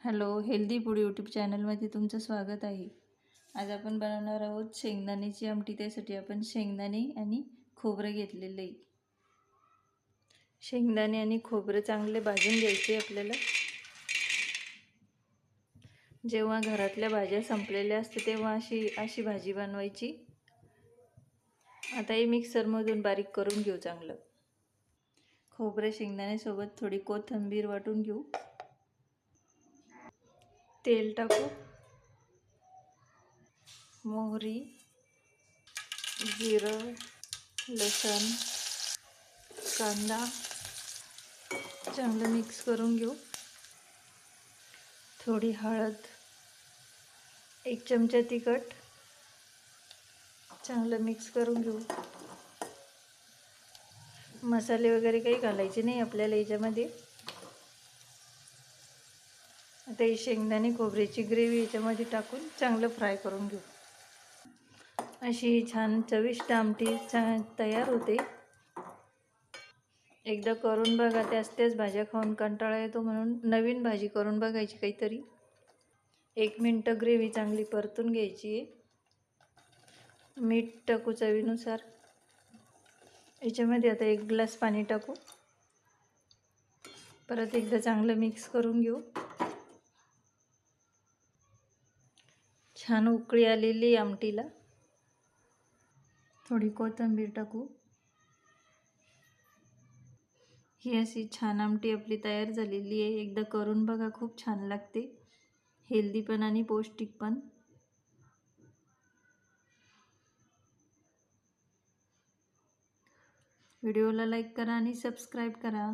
Hello, healthy food YouTube चॅनलमध्ये तुमचं स्वागत आहे. आज आपण बनवणार आहोत शेंगदाण्याची आमटी. त्यासाठी आपण शेंगदाणे आणि खोबरं घेतलेलं आहे. शेंगदाणे आणि खोबरं चांगले भाजून घ्यायचे आपल्याला. जेव्हा घरातल्या भाज्या संपलेल्या असतात तेव्हा अशी भाजी बनवायची. आता हे मिक्सरमधून बारीक करून घेऊ चांगलं. खोबरं शेंगदाण्यासोबत थोडी कोथिंबीर वाटून घेऊ. तेल टाकू, मोहरी, जिरं, लसूण, कांदा चांगलं मिक्स करून घेऊ. थोडी हळद, 1 चमचा तिखट चांगलं मिक्स करून घेऊ. मसाले वगैरे काही घालायचे नाही आपल्याला याच्यामध्ये. आता ही शेंगदाणे खोबऱ्याची ग्रेव्ही याच्यामध्ये टाकून चांगलं फ्राय करून घेऊ. अशी छान चविष्ट आमटी तयार होते. एकदा करून बघा. त्याच भाज्या खाऊन कंटाळा येतो, म्हणून नवीन भाजी करून बघायची काहीतरी. 1 मिनिट ग्रेव्ही चांगली परतून घ्यायची आहे. मीठ टाकू चवीनुसार. याच्यामध्ये आता 1 ग्लास पाणी टाकू. परत एकदा चांगलं मिक्स करून घेऊ. छान उकळी आलेली आमटीला. थोडी कोथिंबीर टाकू. ही अशी छान आमटी आपली तयार झालेली आहे. एकदा करून बघा, खूप छान लागते. हेल्दी पण आणि पौष्टिक पण. व्हिडिओला लाईक करा आणि सबस्क्राईब करा.